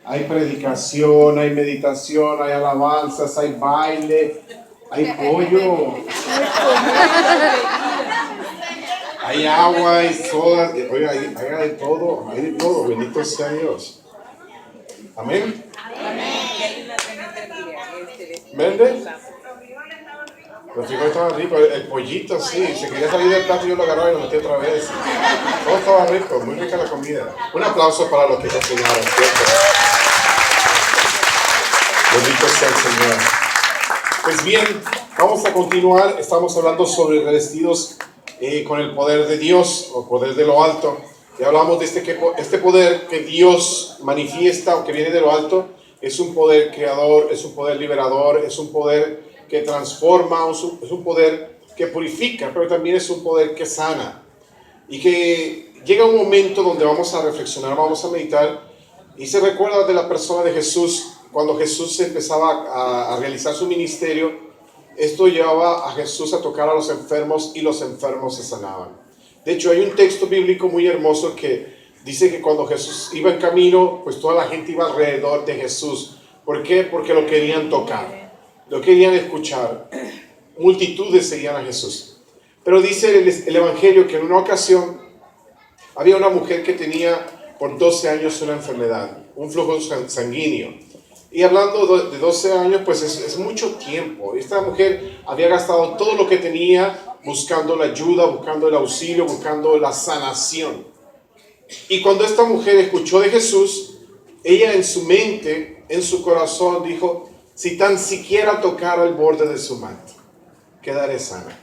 Hay predicación, hay meditación, hay alabanzas, hay baile, hay pollo, hay agua, hay soda. Oiga, hay de todo, bendito sea Dios. Amén. ¿Vende? Los frijoles estaban ricos, el pollito sí, se quería salir del plato y yo lo agarraba y lo metí otra vez. Todo estaba rico, muy rica la comida. Un aplauso para los que cocinaron, ¿cierto? Bendito sea el Señor. Pues bien, vamos a continuar. Estamos hablando sobre revestidos con el poder de Dios o poder de lo alto. Ya hablamos de este poder que Dios manifiesta o que viene de lo alto. Es un poder creador, es un poder liberador, es un poder que transforma, es un poder que purifica, pero también es un poder que sana. Y que llega un momento donde vamos a reflexionar, vamos a meditar, y se recuerda de la persona de Jesús. Cuando Jesús empezaba a realizar su ministerio, esto llevaba a Jesús a tocar a los enfermos y los enfermos se sanaban. De hecho, hay un texto bíblico muy hermoso que dice que cuando Jesús iba en camino, pues toda la gente iba alrededor de Jesús. ¿Por qué? Porque lo querían tocar, lo querían escuchar. Multitudes seguían a Jesús. Pero dice el Evangelio que en una ocasión había una mujer que tenía por 12 años una enfermedad, un flujo sanguíneo. Y hablando de 12 años, pues es mucho tiempo. Esta mujer había gastado todo lo que tenía buscando la ayuda, buscando el auxilio, buscando la sanación. Y cuando esta mujer escuchó de Jesús, ella en su mente, en su corazón dijo, si tan siquiera tocara el borde de su manto, quedaré sana.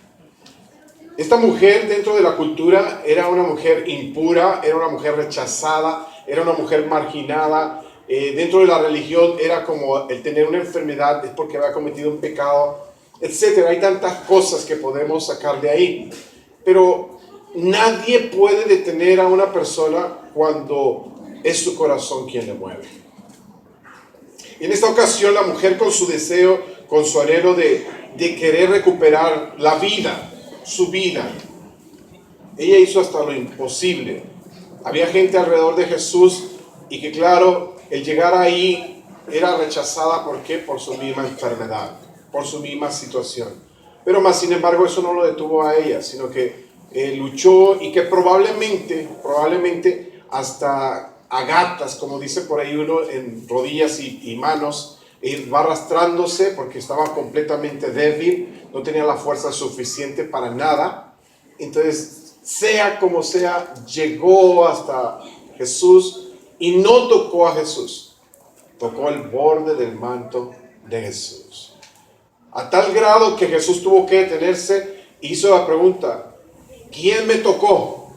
Esta mujer dentro de la cultura era una mujer impura, era una mujer rechazada, era una mujer marginada. Dentro de la religión era como el tener una enfermedad es porque había cometido un pecado, etc. Hay tantas cosas que podemos sacar de ahí. Pero nadie puede detener a una persona cuando es su corazón quien le mueve. Y en esta ocasión la mujer con su deseo, con su anhelo de querer recuperar la vida, su vida, ella hizo hasta lo imposible. Había gente alrededor de Jesús y que claro, el llegar ahí era rechazada. ¿Por qué? Por su misma enfermedad, por su misma situación. Pero más sin embargo eso no lo detuvo a ella, sino que luchó y que probablemente hasta a gatas, como dice por ahí uno, en rodillas y manos, va arrastrándose porque estaba completamente débil, no tenía la fuerza suficiente para nada. Entonces, sea como sea, llegó hasta Jesús y no tocó a Jesús, tocó el borde del manto de Jesús. A tal grado que Jesús tuvo que detenerse y hizo la pregunta, ¿quién me tocó?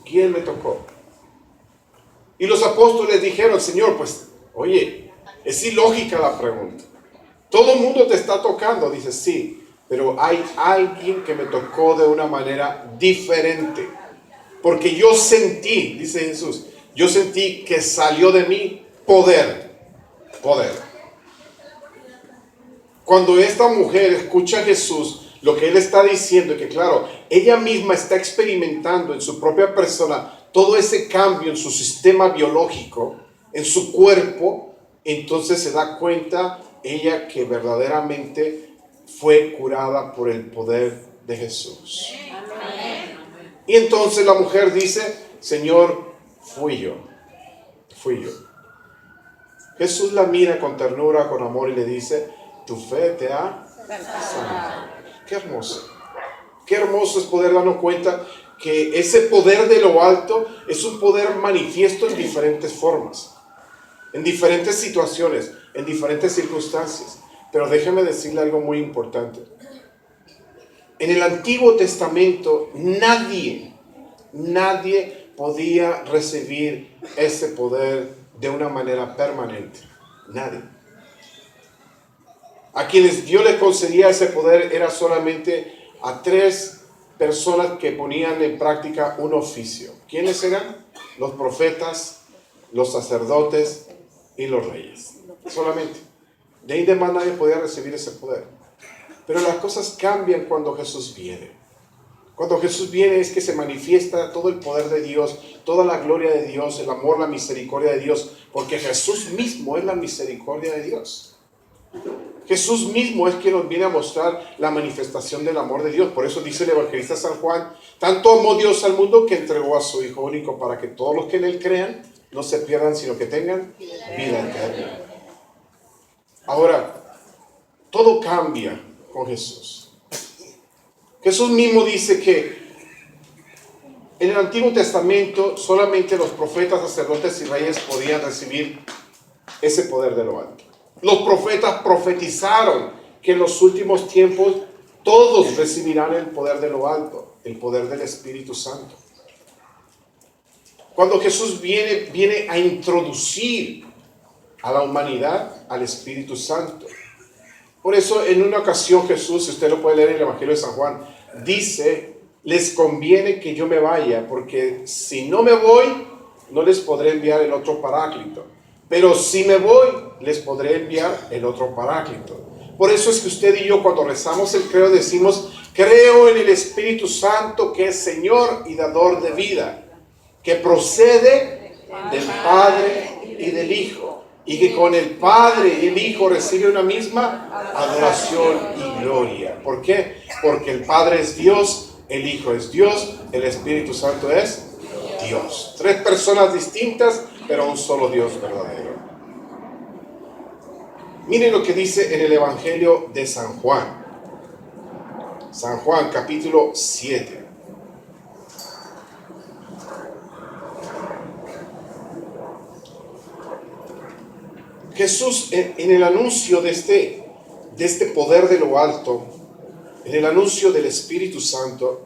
¿Quién me tocó? Y los apóstoles dijeron, Señor, pues, oye, es ilógica la pregunta. Todo el mundo te está tocando. Dice, sí, pero hay alguien que me tocó de una manera diferente. Porque yo sentí, dice Jesús, yo sentí que salió de mí poder. Cuando esta mujer escucha a Jesús, lo que él está diciendo es que claro, ella misma está experimentando en su propia persona todo ese cambio en su sistema biológico, en su cuerpo, entonces se da cuenta ella que verdaderamente fue curada por el poder de Jesús. Amén. Y entonces la mujer dice, Señor, fui yo. Jesús la mira con ternura, con amor y le dice, tu fe te ha sanado. Qué hermoso. Qué hermoso es poder darnos cuenta que ese poder de lo alto es un poder manifiesto en diferentes formas, en diferentes situaciones, en diferentes circunstancias. Pero déjeme decirle algo muy importante. En el Antiguo Testamento nadie podía recibir ese poder de una manera permanente. Nadie. A quienes Dios les concedía ese poder era solamente a 3 personas que ponían en práctica un oficio. ¿Quiénes eran? Los profetas, los sacerdotes y los reyes. Solamente. De ahí de más nadie podía recibir ese poder. Pero las cosas cambian cuando Jesús viene. Cuando Jesús viene es que se manifiesta todo el poder de Dios, toda la gloria de Dios, el amor, la misericordia de Dios Porque Jesús mismo es la misericordia de Dios. Jesús mismo es quien nos viene a mostrar la manifestación del amor de Dios. Por eso dice el evangelista San Juan: tanto amó Dios al mundo que entregó a su Hijo único, para que todos los que en Él crean no se pierdan, sino que tengan vida eterna. Ahora, todo cambia con Jesús. Jesús mismo dice que en el Antiguo Testamento solamente los profetas, sacerdotes y reyes podían recibir ese poder de lo alto. Los profetas profetizaron que en los últimos tiempos todos recibirán el poder de lo alto, el poder del Espíritu Santo. Cuando Jesús viene a introducir a la humanidad al Espíritu Santo. Por eso en una ocasión Jesús, si usted lo puede leer en el Evangelio de San Juan, dice: les conviene que yo me vaya, porque si no me voy, no les podré enviar el otro Paráclito. Pero si me voy, les podré enviar el otro Paráclito. Por eso es que usted y yo, cuando rezamos el credo, decimos: creo en el Espíritu Santo, que es Señor y dador de vida, que procede del Padre y del Hijo, y que con el Padre y el Hijo recibe una misma adoración y gloria. ¿Por qué? Porque el Padre es Dios, el Hijo es Dios, el Espíritu Santo es Dios. Tres personas distintas, pero un solo Dios verdadero. Miren lo que dice en el Evangelio de San Juan. San Juan, capítulo 7. Jesús, en el anuncio de este poder de lo alto, en el anuncio del Espíritu Santo,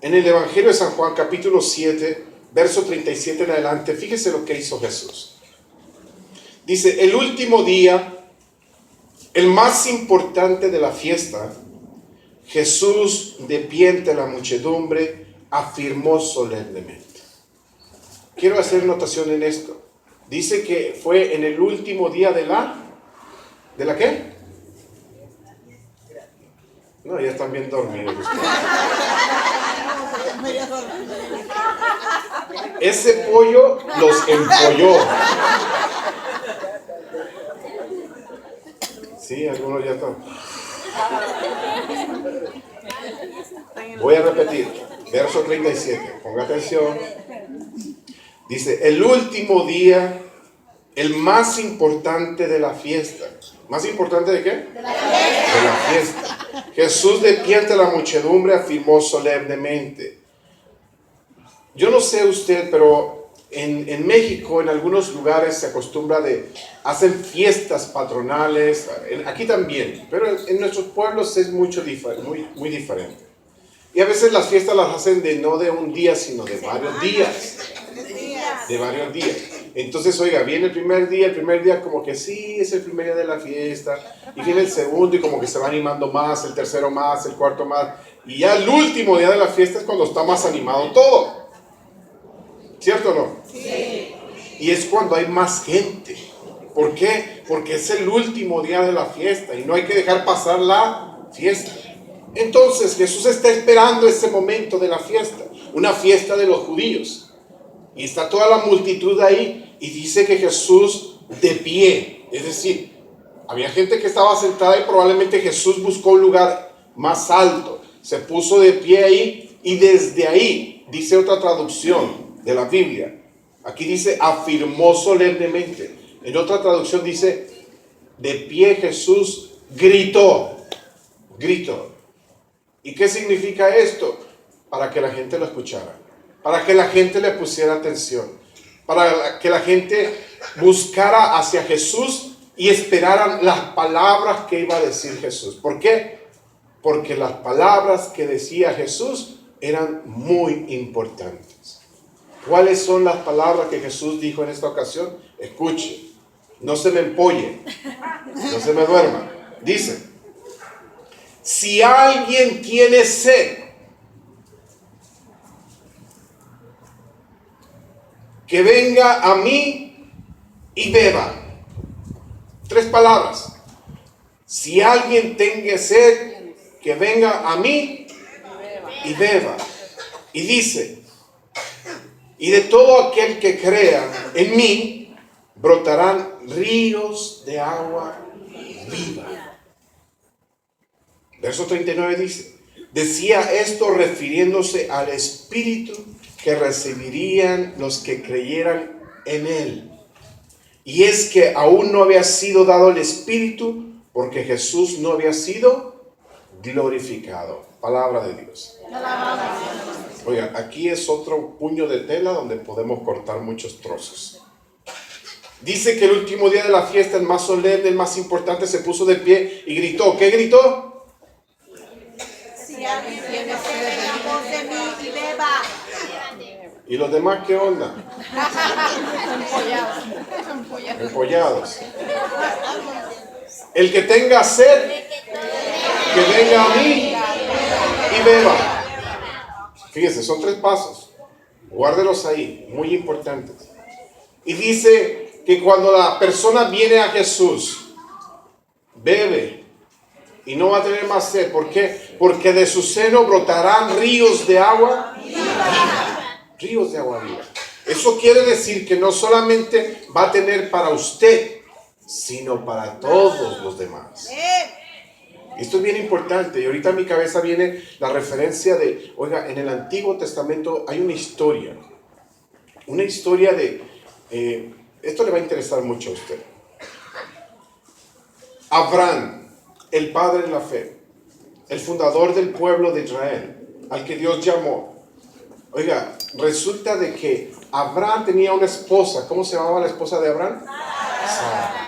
en el Evangelio de San Juan, capítulo 7, verso 37 en adelante, fíjese lo que hizo Jesús. Dice: el último día, el más importante de la fiesta, Jesús, de pie ante la muchedumbre, afirmó solemnemente. Quiero hacer notación en esto. Dice que fue en el último día ¿de la qué? No, ya están bien dormidos. Ese pollo los empolló. Sí, algunos ya están. Voy a repetir. Verso 37. Ponga atención. Dice: el último día, el más importante de la fiesta. ¿Más importante de qué? De la fiesta. Jesús, de pie ante la muchedumbre, afirmó solemnemente. Yo no sé usted, pero en México, en algunos lugares se acostumbra hacen fiestas patronales, aquí también, pero en nuestros pueblos es muy diferente. Y a veces las fiestas las hacen no de un día, sino de varios días. De varios días. Entonces, oiga, viene el primer día como que sí, es el primer día de la fiesta, y viene el segundo y como que se va animando más, el tercero más, el cuarto más, y ya el último día de la fiesta es cuando está más animado todo. ¿Cierto o no? Sí. Y es cuando hay más gente. ¿Por qué? Porque es el último día de la fiesta y no hay que dejar pasar la fiesta. Entonces Jesús está esperando ese momento de la fiesta, una fiesta de los judíos. Y está toda la multitud ahí y dice que Jesús de pie, es decir, había gente que estaba sentada y probablemente Jesús buscó un lugar más alto, se puso de pie ahí y desde ahí, dice otra traducción de la Biblia, aquí dice afirmó solemnemente, en otra traducción dice de pie Jesús gritó. ¿Y qué significa esto? Para que la gente lo escuchara, para que la gente le pusiera atención, para que la gente buscara hacia Jesús y esperaran las palabras que iba a decir Jesús. ¿Por qué? Porque las palabras que decía Jesús eran muy importantes. ¿Cuáles son las palabras que Jesús dijo en esta ocasión? Escuche, no se me empolle, no se me duerma. Dice: si alguien tiene sed, que venga a mí y beba. 3 palabras. Si alguien tenga sed, que venga a mí y beba. Y dice, Y de todo aquel que crea en mí, brotarán ríos de agua viva. Verso 39 dice, decía esto refiriéndose al Espíritu que recibirían los que creyeran en él. Y es que aún no había sido dado el Espíritu porque Jesús no había sido glorificado. Palabra de Dios. Oiga, aquí es otro puño de tela donde podemos cortar muchos trozos. Dice que el último día de la fiesta, el más solemne, el más importante, se puso de pie y gritó. ¿Qué gritó? Si alguien tiene sed, venga pos de mí y beba. ¿Y los demás qué onda? Empollados. El que tenga sed, que venga a mí y beba. Fíjense, son 3 pasos. Guárdelos ahí, muy importantes. Y dice que cuando la persona viene a Jesús, bebe y no va a tener más sed. ¿Por qué? Porque de su seno brotarán ríos de agua viva. Ríos de agua viva. Eso quiere decir que no solamente va a tener para usted, sino para todos los demás. Esto es bien importante. Y ahorita a mi cabeza viene la referencia de, oiga, en el Antiguo Testamento hay una historia. Una historia de, esto le va a interesar mucho a usted. Abraham, el padre de la fe, el fundador del pueblo de Israel, al que Dios llamó. Oiga, resulta de que Abraham tenía una esposa. ¿Cómo se llamaba la esposa de Abraham? Sara.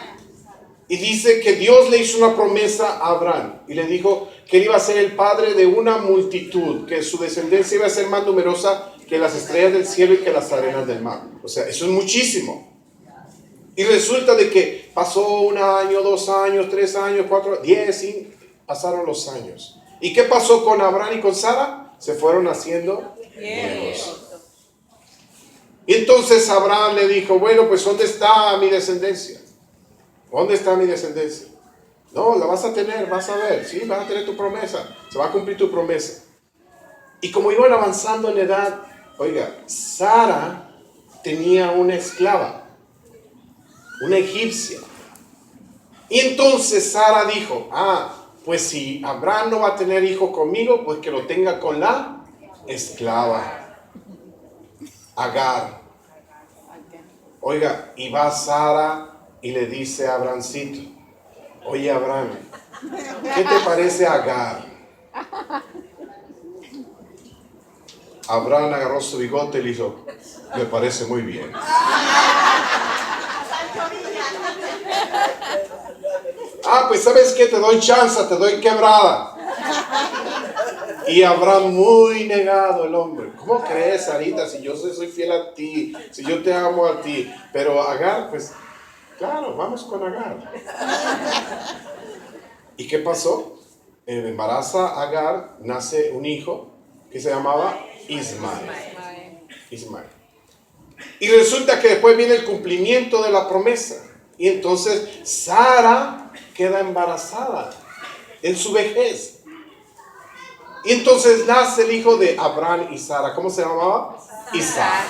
Y dice que Dios le hizo una promesa a Abraham y le dijo que él iba a ser el padre de una multitud, que su descendencia iba a ser más numerosa que las estrellas del cielo y que las arenas del mar. O sea, eso es muchísimo. Y resulta de que pasó 1 año, 2 años, 3 años, 4, 10, y pasaron los años. ¿Y qué pasó con Abraham y con Sara? Se fueron haciendo viejos. Y entonces Abraham le dijo, bueno, pues ¿dónde está mi descendencia? ¿Dónde está mi descendencia? No, la vas a tener, vas a ver, sí, vas a tener tu promesa, se va a cumplir tu promesa. Y como iban avanzando en edad, oiga, Sara tenía una esclava, una egipcia. Y entonces Sara dijo, pues si Abraham no va a tener hijo conmigo, pues que lo tenga con la esclava, Agar. Oiga, y va Sara y le dice a Abrahamcito, oye Abraham, ¿qué te parece Agar? Abraham agarró su bigote y le dijo, me parece muy bien. Pues ¿sabes qué? Te doy chance, te doy quebrada. Y Abraham muy negado el hombre. ¿Cómo crees, Sarita? Si yo soy fiel a ti, si yo te amo a ti. Pero Agar, pues, claro, vamos con Agar. ¿Y qué pasó? Embaraza a Agar, nace un hijo que se llamaba Ismael. Y resulta que después viene el cumplimiento de la promesa. Y entonces Sara queda embarazada en su vejez. Y entonces nace el hijo de Abraham y Sara. ¿Cómo se llamaba? Isaac.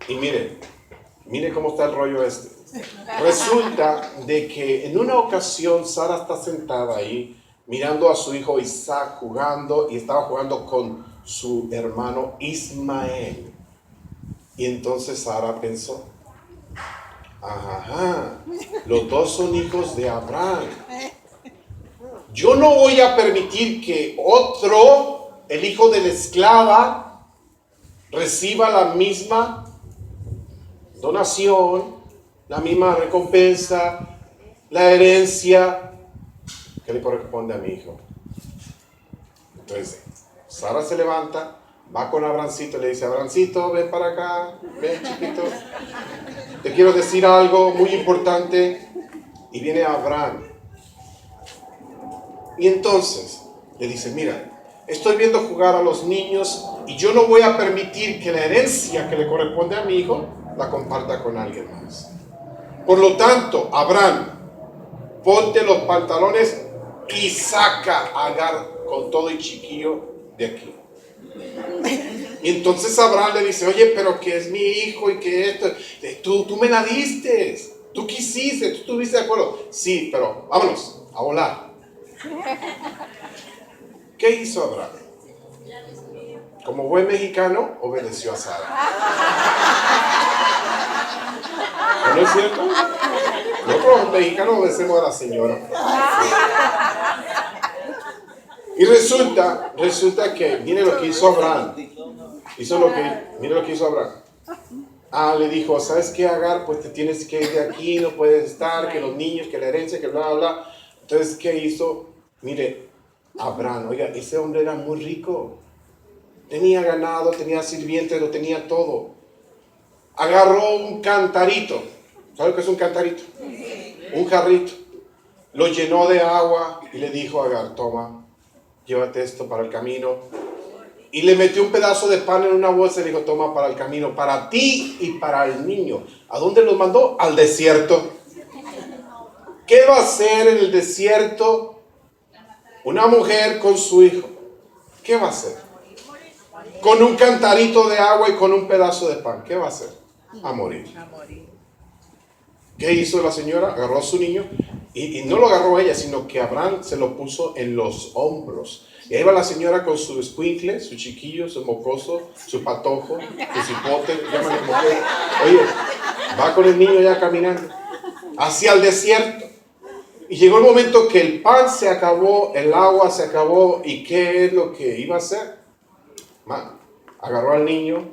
Y mire cómo está el rollo este. Resulta de que en una ocasión Sara está sentada ahí mirando a su hijo Isaac jugando, y estaba jugando con su hermano Ismael. Y entonces Sara pensó, los dos son hijos de Abraham. Yo no voy a permitir que otro, el hijo de la esclava, reciba la misma donación, la misma recompensa, la herencia que le corresponde a mi hijo. Entonces, Sara se levanta, va con Abrahamcito y le dice, Abrahamcito, ven para acá, ven chiquito, te quiero decir algo muy importante. Y viene Abraham. Y entonces le dice, mira, estoy viendo jugar a los niños y yo no voy a permitir que la herencia que le corresponde a mi hijo la comparta con alguien más. Por lo tanto, Abraham, ponte los pantalones y saca a Agar con todo y chiquillo de aquí. Y entonces Abraham le dice, oye, pero que es mi hijo y que esto, tú me la diste, tú quisiste, tú estuviste de acuerdo. Sí, pero vámonos a volar. ¿Qué hizo Abraham? Como buen mexicano, obedeció a Sara. ¿No es cierto? Nosotros los mexicanos obedecemos a la señora. Y resulta que, mire lo que hizo Abraham. Mire lo que hizo Abraham. Le dijo, ¿sabes qué, Agar? Pues te tienes que ir de aquí, no puedes estar, que los niños, que la herencia, que bla, bla, bla. Entonces, ¿qué hizo? Mire, Abraham, oiga, ese hombre era muy rico. Tenía ganado, tenía sirvientes, lo tenía todo. Agarró un cantarito. ¿Sabe qué es un cantarito? Un jarrito. Lo llenó de agua y le dijo a Agar, toma, llévate esto para el camino. Y le metió un pedazo de pan en una bolsa y le dijo, toma para el camino, para ti y para el niño. ¿A dónde los mandó? Al desierto. ¿Qué va a hacer en el desierto una mujer con su hijo? ¿Qué va a hacer? Con un cantarito de agua y con un pedazo de pan. ¿Qué va a hacer? A morir. ¿Qué hizo la señora? Agarró a su niño y no lo agarró ella, sino que Abraham se lo puso en los hombros. Y ahí va la señora con su escuincle, su chiquillo, su mocoso, su patojo, su cipote, llámale como quiera. Oye, va con el niño ya caminando hacia el desierto. Y llegó el momento que el pan se acabó, el agua se acabó. ¿Y qué es lo que iba a hacer? Agarró al niño,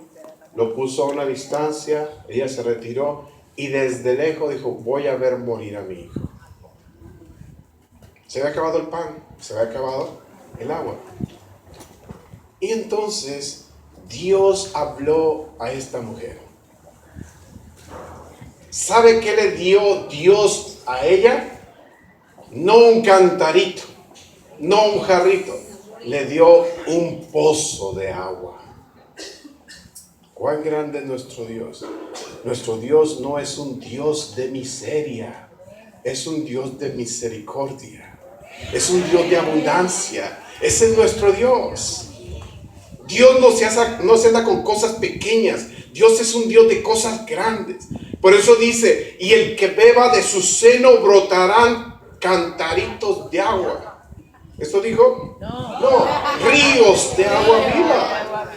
lo puso a una distancia, ella se retiró y desde lejos dijo, voy a ver morir a mi hijo. Se había acabado el pan, se había acabado el agua. Y entonces Dios habló a esta mujer. ¿Sabe qué le dio Dios a ella? No un cantarito, no un jarrito, le dio un pozo de agua. ¿Cuán grande es nuestro Dios? Nuestro Dios no es un Dios de miseria, es un Dios de misericordia, es un Dios de abundancia. Ese es nuestro Dios. Dios no se anda con cosas pequeñas. Dios es un Dios de cosas grandes. Por eso dice, y el que beba de su seno brotarán cantaritos de agua. ¿Esto dijo? No, ríos de agua viva.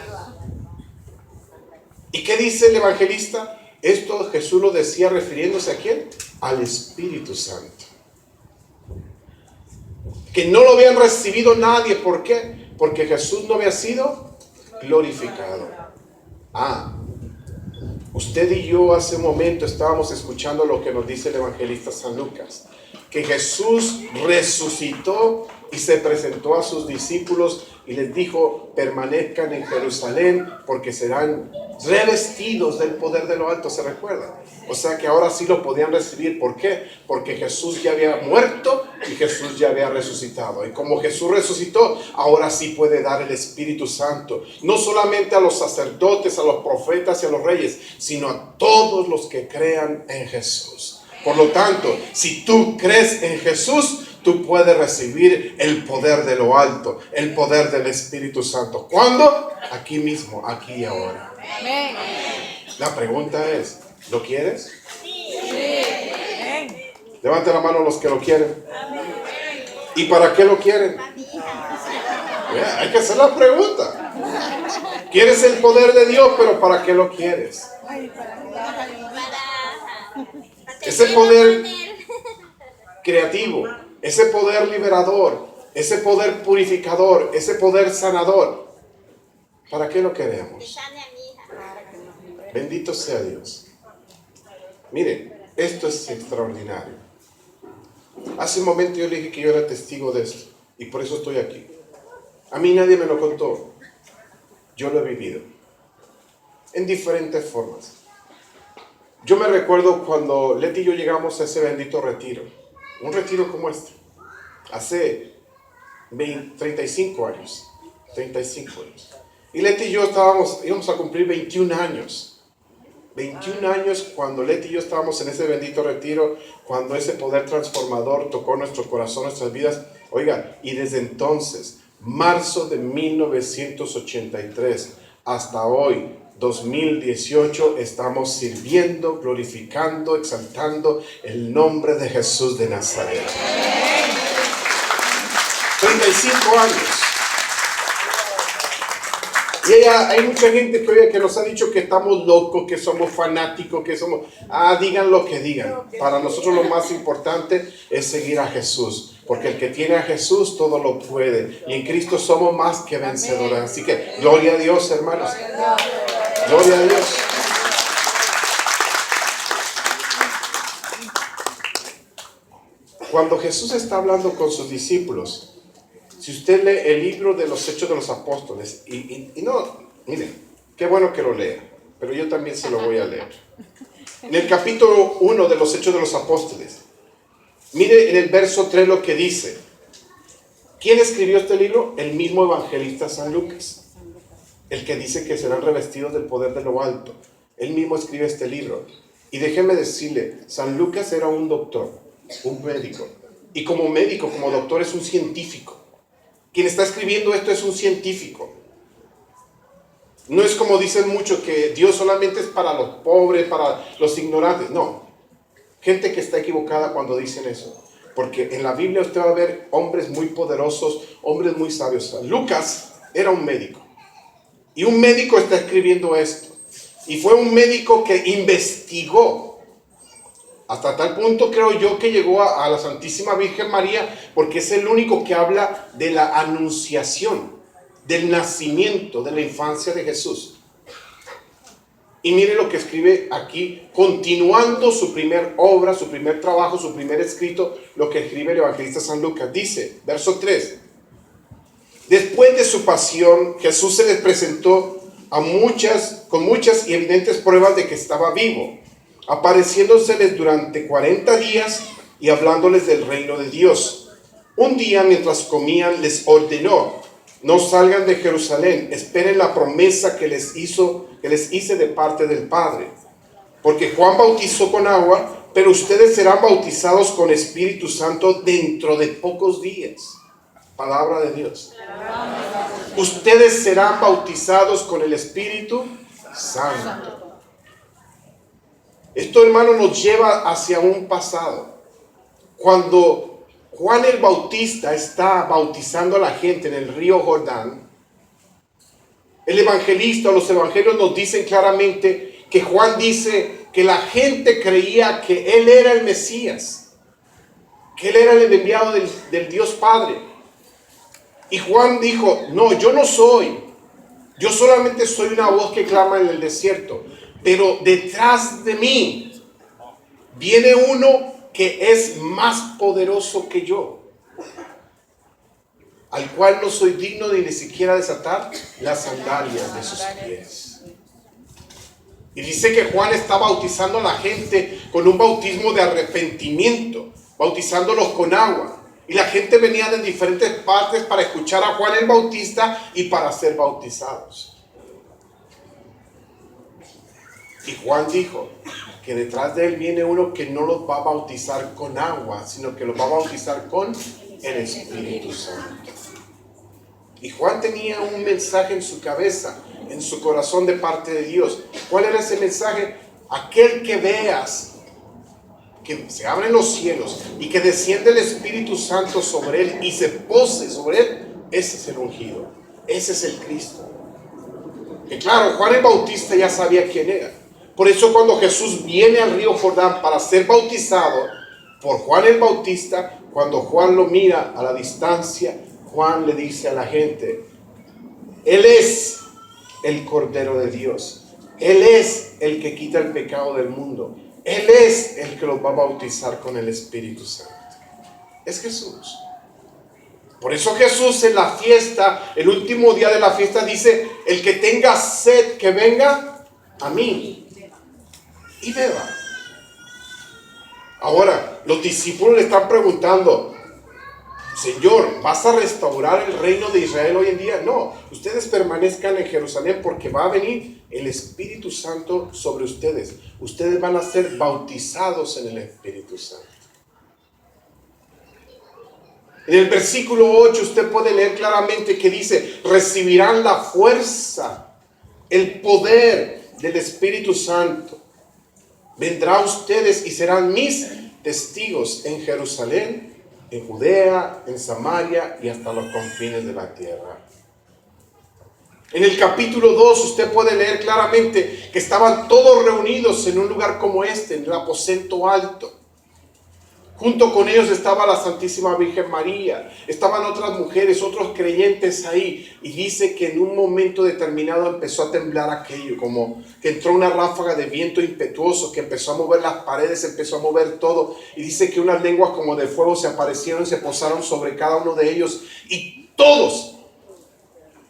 ¿Y qué dice el evangelista? Esto Jesús lo decía refiriéndose ¿a quién? Al Espíritu Santo. Que no lo habían recibido nadie. ¿Por qué? Porque Jesús no había sido glorificado. Usted y yo hace un momento estábamos escuchando lo que nos dice el evangelista San Lucas. Que Jesús resucitó y se presentó a sus discípulos y les dijo, permanezcan en Jerusalén porque serán revestidos del poder de lo alto, ¿se recuerda? O sea que ahora sí lo podían recibir. ¿Por qué? Porque Jesús ya había muerto y Jesús ya había resucitado. Y como Jesús resucitó, ahora sí puede dar el Espíritu Santo. No solamente a los sacerdotes, a los profetas y a los reyes, sino a todos los que crean en Jesús. Por lo tanto, si tú crees en Jesús, tú puedes recibir el poder de lo alto, el poder del Espíritu Santo. ¿Cuándo? Aquí mismo, aquí y ahora. Amén. La pregunta es, ¿lo quieres? Sí. Levante la mano los que lo quieren. ¿Y para qué lo quieren? Hay que hacer la pregunta. ¿Quieres el poder de Dios, pero para qué lo quieres? Ese poder creativo, ese poder liberador, ese poder purificador, ese poder sanador, ¿para qué lo queremos? Bendito sea Dios. Miren, esto es extraordinario. Hace un momento yo le dije que yo era testigo de esto y por eso estoy aquí. A mí nadie me lo contó. Yo lo he vivido en diferentes formas. Yo me recuerdo cuando Leti y yo llegamos a ese bendito retiro. Un retiro como este. Hace 35 años. 35 años. Y Leti y yo íbamos a cumplir 21 años. 21 años cuando Leti y yo estábamos en ese bendito retiro, cuando ese poder transformador tocó nuestro corazón, nuestras vidas. Oiga, y desde entonces, marzo de 1983, hasta hoy, 2018, estamos sirviendo, glorificando, exaltando el nombre de Jesús de Nazaret. 35 años. Y hay mucha gente que nos ha dicho que estamos locos, que somos fanáticos, que somos... digan lo que digan. Para nosotros lo más importante es seguir a Jesús. Porque el que tiene a Jesús todo lo puede. Y en Cristo somos más que vencedores. Así que gloria a Dios, hermanos. Gloria a Dios. Cuando Jesús está hablando con sus discípulos, si usted lee el libro de los Hechos de los Apóstoles, y no, miren, qué bueno que lo lea, pero yo también se lo voy a leer. En el capítulo 1 de los Hechos de los Apóstoles, mire en el verso 3 lo que dice. ¿Quién escribió este libro? El mismo evangelista San Lucas, el que dice que serán revestidos del poder de lo alto. Él mismo escribe este libro. Y déjeme decirle, San Lucas era un doctor, un médico. Y como médico, como doctor, es un científico. Quien está escribiendo esto es un científico. No es como dicen mucho que Dios solamente es para los pobres, para los ignorantes. No. Gente que está equivocada cuando dicen eso. Porque en la Biblia usted va a ver hombres muy poderosos, hombres muy sabios. Lucas era un médico. Y un médico está escribiendo esto. Y fue un médico que investigó. Hasta tal punto creo yo que llegó a la Santísima Virgen María, porque es el único que habla de la anunciación, del nacimiento, de la infancia de Jesús. Y mire lo que escribe aquí, continuando su primer obra, su primer trabajo, su primer escrito, lo que escribe el evangelista San Lucas. Dice, verso 3, después de su pasión, Jesús se les presentó con muchas y evidentes pruebas de que estaba vivo, apareciéndoseles durante 40 días y hablándoles del reino de Dios. Un día, mientras comían, les ordenó: no salgan de Jerusalén, esperen la promesa que les hice de parte del Padre. Porque Juan bautizó con agua, pero ustedes serán bautizados con Espíritu Santo dentro de pocos días. Palabra de Dios. Ustedes serán bautizados con el Espíritu Santo. Esto, hermano, nos lleva hacia un pasado. Cuando Juan el Bautista está bautizando a la gente en el río Jordán, el evangelista o los evangelios nos dicen claramente que Juan dice que la gente creía que él era el Mesías, que él era el enviado del Dios Padre. Y Juan dijo: no, yo no soy. Yo solamente soy una voz que clama en el desierto. Pero detrás de mí viene uno que es más poderoso que yo, al cual no soy digno de ni siquiera desatar las sandalias de sus pies. Y dice que Juan está bautizando a la gente con un bautismo de arrepentimiento, bautizándolos con agua. Y la gente venía de diferentes partes para escuchar a Juan el Bautista y para ser bautizados. Y Juan dijo que detrás de él viene uno que no los va a bautizar con agua, sino que los va a bautizar con el Espíritu Santo. Y Juan tenía un mensaje en su cabeza, en su corazón, de parte de Dios. ¿Cuál era ese mensaje? Aquel que veas, que se abren los cielos y que desciende el Espíritu Santo sobre él y se pose sobre él, ese es el ungido, ese es el Cristo. Y claro, Juan el Bautista ya sabía quién era. Por eso cuando Jesús viene al río Jordán para ser bautizado por Juan el Bautista, cuando Juan lo mira a la distancia, Juan le dice a la gente: Él es el Cordero de Dios. Él es el que quita el pecado del mundo. Él es el que los va a bautizar con el Espíritu Santo. Es Jesús. Por eso Jesús en la fiesta, el último día de la fiesta, dice: el que tenga sed, que venga a mí y beba. Ahora, los discípulos le están preguntando: Señor, ¿vas a restaurar el reino de Israel hoy en día? No, ustedes permanezcan en Jerusalén porque va a venir el Espíritu Santo sobre ustedes. Ustedes van a ser bautizados en el Espíritu Santo. En el versículo 8 usted puede leer claramente que dice: recibirán la fuerza el poder del Espíritu Santo vendrá a ustedes y serán mis testigos en Jerusalén, en Judea, en Samaria y hasta los confines de la tierra. En el capítulo 2 usted puede leer claramente que estaban todos reunidos en un lugar como este, en el aposento alto. Junto con ellos estaba la Santísima Virgen María, estaban otras mujeres, otros creyentes ahí. Y dice que en un momento determinado empezó a temblar aquello, como que entró una ráfaga de viento impetuoso, que empezó a mover las paredes, empezó a mover todo. Y dice que unas lenguas como de fuego se aparecieron, se posaron sobre cada uno de ellos. Y todos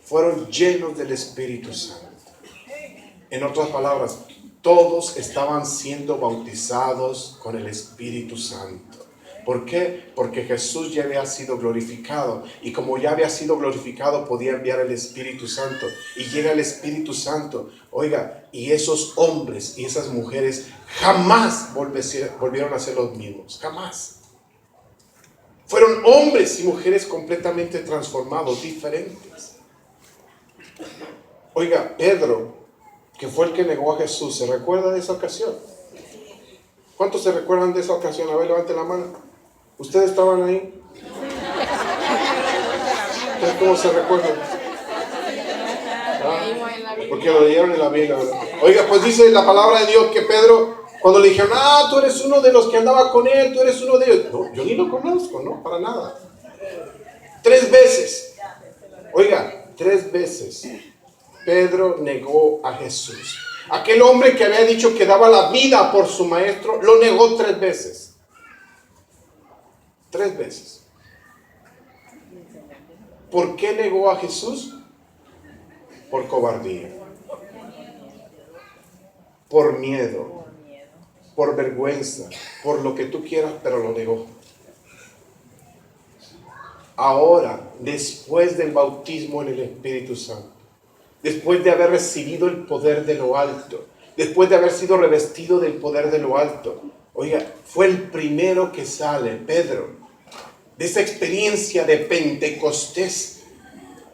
fueron llenos del Espíritu Santo. En otras palabras, todos estaban siendo bautizados con el Espíritu Santo. ¿Por qué? Porque Jesús ya había sido glorificado, y como ya había sido glorificado podía enviar el Espíritu Santo, y llega el Espíritu Santo. Oiga, y esos hombres y esas mujeres jamás volvieron a ser los mismos, jamás. Fueron hombres y mujeres completamente transformados, diferentes. Oiga, Pedro, que fue el que negó a Jesús, ¿se recuerda de esa ocasión? ¿Cuántos se recuerdan de esa ocasión? A ver, levante la mano. ¿Ustedes estaban ahí? ¿Ustedes cómo se recuerdan? Porque lo leyeron en la Biblia, ¿verdad? Oiga, pues dice la palabra de Dios que Pedro, cuando le dijeron, tú eres uno de los que andaba con él, tú eres uno de ellos. No, yo ni lo conozco, no, para nada. 3 veces. Oiga, 3 veces Pedro negó a Jesús. Aquel hombre que había dicho que daba la vida por su maestro, lo negó 3 veces. 3 veces. ¿Por qué negó a Jesús? Por cobardía, por miedo, por vergüenza, por lo que tú quieras, pero lo negó. Ahora, después del bautismo en el Espíritu Santo, después de haber recibido el poder de lo alto, después de haber sido revestido del poder de lo alto, oiga, fue el primero que sale, Pedro, de esa experiencia de Pentecostés,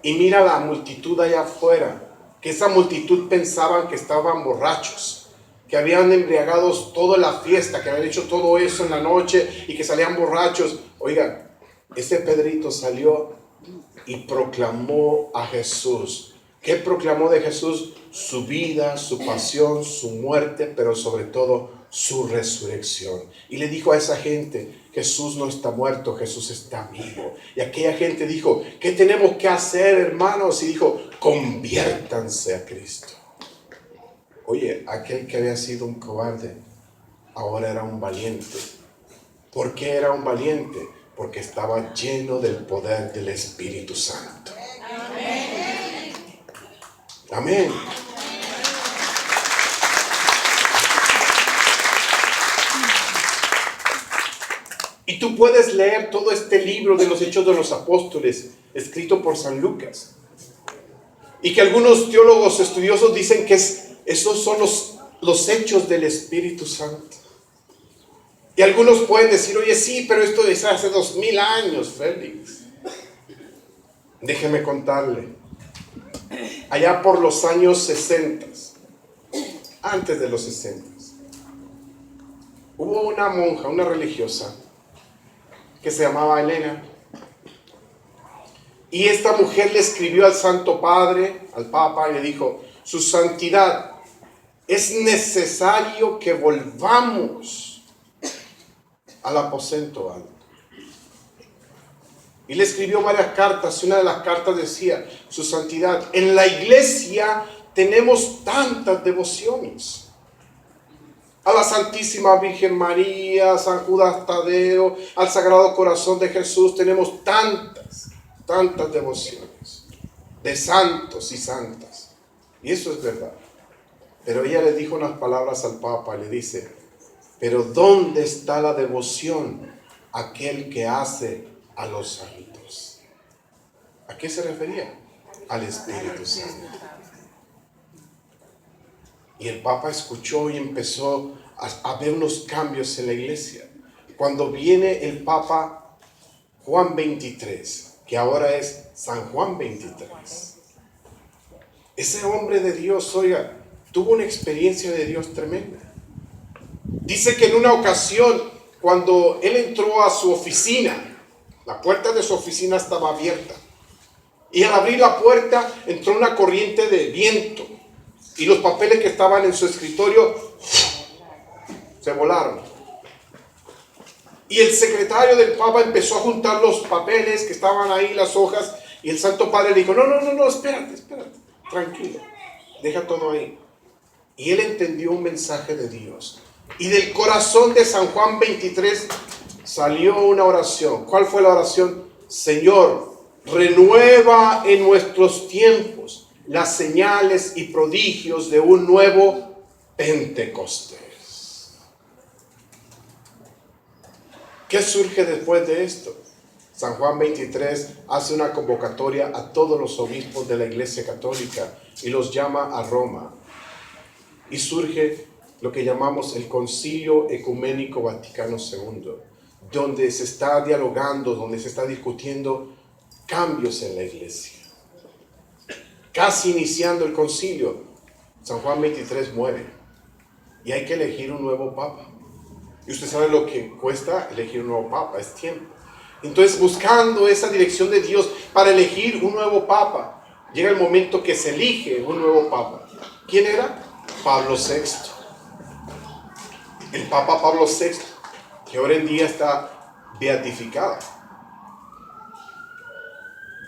y mira la multitud allá afuera, que esa multitud pensaban que estaban borrachos, que habían embriagados toda la fiesta, que habían hecho todo eso en la noche y que salían borrachos. Oiga, ese Pedrito salió y proclamó a Jesús. ¿Qué proclamó de Jesús? Su vida, su pasión, su muerte, pero sobre todo su resurrección. Y le dijo a esa gente, Jesús no está muerto, Jesús está vivo. Y aquella gente dijo, ¿qué tenemos que hacer, hermanos? Y dijo, conviértanse a Cristo. Oye, aquel que había sido un cobarde, ahora era un valiente. ¿Por qué era un valiente? Porque estaba lleno del poder del Espíritu Santo. Amén. Amén. Y tú puedes leer todo este libro de los Hechos de los Apóstoles, escrito por San Lucas. Y que algunos teólogos estudiosos dicen que esos son los hechos del Espíritu Santo. Y algunos pueden decir, oye, sí, pero esto es hace 2000 años, Félix. Déjeme contarle. Allá por los años 60, antes de los 60, hubo una monja, una religiosa, que se llamaba Elena. Y esta mujer le escribió al Santo Padre, al Papa, y le dijo, su santidad, es necesario que volvamos al aposento alto. Y le escribió varias cartas. Una de las cartas decía, su santidad, en la iglesia tenemos tantas devociones. A la Santísima Virgen María, a San Judas Tadeo, al Sagrado Corazón de Jesús, tenemos tantas devociones de santos y santas. Y eso es verdad. Pero ella le dijo unas palabras al Papa, le dice, pero ¿dónde está la devoción aquel que hace a los santos? ¿A qué se refería? Al Espíritu Santo. Y el Papa escuchó y empezó a ver unos cambios en la iglesia. Cuando viene el Papa Juan 23, que ahora es San Juan 23, Ese hombre de Dios, oiga, tuvo una experiencia de Dios tremenda. Dice que en una ocasión, cuando él entró a su oficina, la puerta de su oficina estaba abierta. Y al abrir la puerta, entró una corriente de viento. Y los papeles que estaban en su escritorio se volaron. Y el secretario del Papa empezó a juntar los papeles que estaban ahí, las hojas. Y el Santo Padre le dijo, no, espérate, tranquilo, deja todo ahí. Y él entendió un mensaje de Dios. Y del corazón de San Juan 23 salió una oración. ¿Cuál fue la oración? Señor, renueva en nuestros tiempos las señales y prodigios de un nuevo Pentecostés. ¿Qué surge después de esto? San Juan 23 hace una convocatoria a todos los obispos de la Iglesia Católica y los llama a Roma. Y surge lo que llamamos el Concilio Ecuménico Vaticano II, donde se está dialogando, donde se está discutiendo cambios en la Iglesia. Casi iniciando el concilio, San Juan 23 muere y hay que elegir un nuevo Papa. Y usted sabe lo que cuesta elegir un nuevo Papa, es tiempo. Entonces, buscando esa dirección de Dios para elegir un nuevo Papa, llega el momento que se elige un nuevo Papa. ¿Quién era? Pablo VI. El Papa Pablo VI, que ahora en día está beatificado.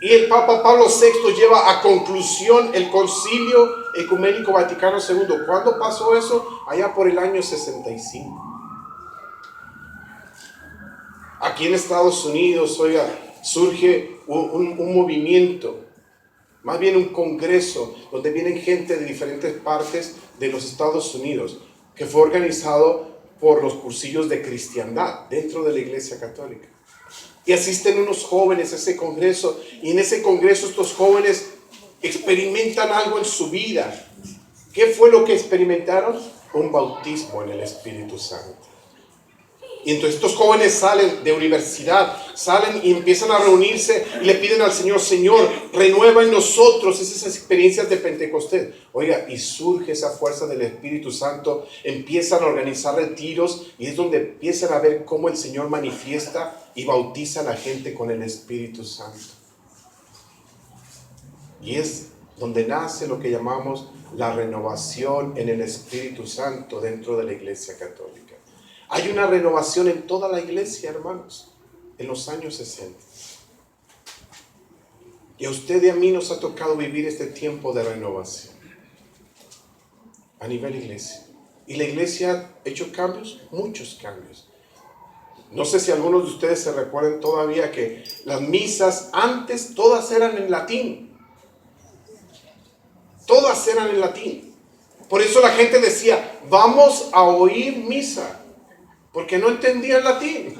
Y el Papa Pablo VI lleva a conclusión el Concilio Ecuménico Vaticano II. ¿Cuándo pasó eso? Allá por el año 65. Aquí en Estados Unidos, oiga, surge un movimiento, más bien un congreso, donde vienen gente de diferentes partes de los Estados Unidos, que fue organizado por los cursillos de cristiandad dentro de la Iglesia Católica. Y asisten unos jóvenes a ese congreso, y en ese congreso estos jóvenes experimentan algo en su vida. ¿Qué fue lo que experimentaron? Un bautismo en el Espíritu Santo. Y entonces estos jóvenes salen de universidad, salen y empiezan a reunirse y le piden al Señor, Señor, renueva en nosotros esas experiencias de Pentecostés. Oiga, y surge esa fuerza del Espíritu Santo, empiezan a organizar retiros y es donde empiezan a ver cómo el Señor manifiesta y bautiza a la gente con el Espíritu Santo. Y es donde nace lo que llamamos la renovación en el Espíritu Santo dentro de la Iglesia Católica. Hay una renovación en toda la iglesia, hermanos, en los años 60. Y a usted y a mí nos ha tocado vivir este tiempo de renovación a nivel iglesia. Y la iglesia ha hecho cambios, muchos cambios. No sé si algunos de ustedes se recuerdan todavía que las misas antes todas eran en latín. Todas eran en latín. Por eso la gente decía, vamos a oír misa. Porque no entendían latín.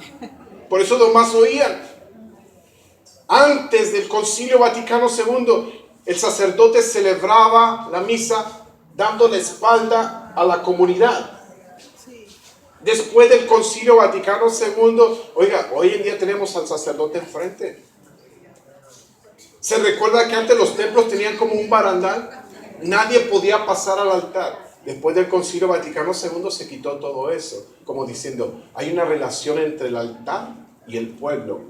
Por eso nomás oían. Antes del Concilio Vaticano II, el sacerdote celebraba la misa dando la espalda a la comunidad. Después del Concilio Vaticano II, oiga, hoy en día tenemos al sacerdote enfrente. ¿Se recuerda que antes los templos tenían como un barandal? Nadie podía pasar al altar. Después del Concilio Vaticano II se quitó todo eso, como diciendo, hay una relación entre el altar y el pueblo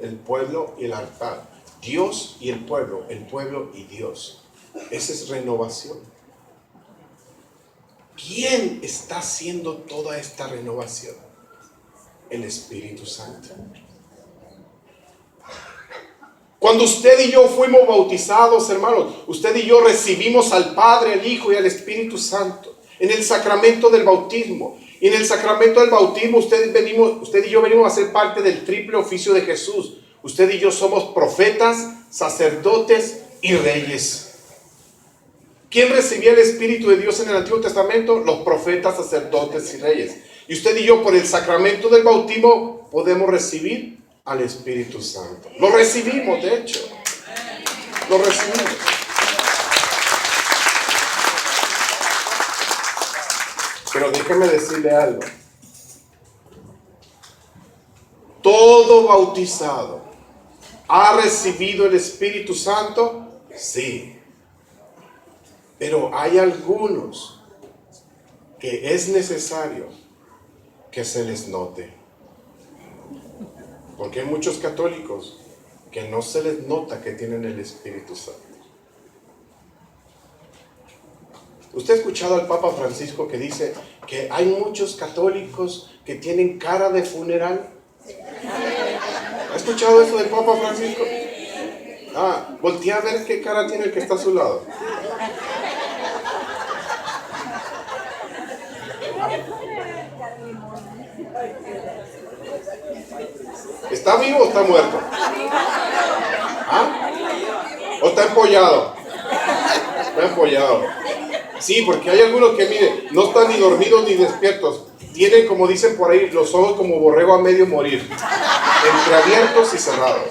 y el altar, Dios y el pueblo y Dios. Esa es renovación. ¿Quién está haciendo toda esta renovación? El Espíritu Santo. Cuando usted y yo fuimos bautizados, hermanos, usted y yo recibimos al Padre, al Hijo y al Espíritu Santo en el sacramento del bautismo. Y en el sacramento del bautismo usted y yo venimos a ser parte del triple oficio de Jesús. Usted y yo somos profetas, sacerdotes y reyes. ¿Quién recibía el Espíritu de Dios en el Antiguo Testamento? Los profetas, sacerdotes y reyes. Y usted y yo por el sacramento del bautismo podemos recibir al Espíritu Santo. Lo recibimos, de hecho. Lo recibimos. Pero déjeme decirle algo. ¿Todo bautizado ha recibido el Espíritu Santo? Sí. Pero hay algunos que es necesario que se les note. Porque hay muchos católicos que no se les nota que tienen el Espíritu Santo. ¿Usted ha escuchado al Papa Francisco que dice que hay muchos católicos que tienen cara de funeral? ¿Ha escuchado eso del Papa Francisco? Voltea a ver qué cara tiene el que está a su lado. ¿Está vivo o está muerto? ¿O está empollado? Está empollado. Sí, porque hay algunos que, mire, no están ni dormidos ni despiertos. Tienen, como dicen por ahí, los ojos como borrego a medio morir, entreabiertos y cerrados.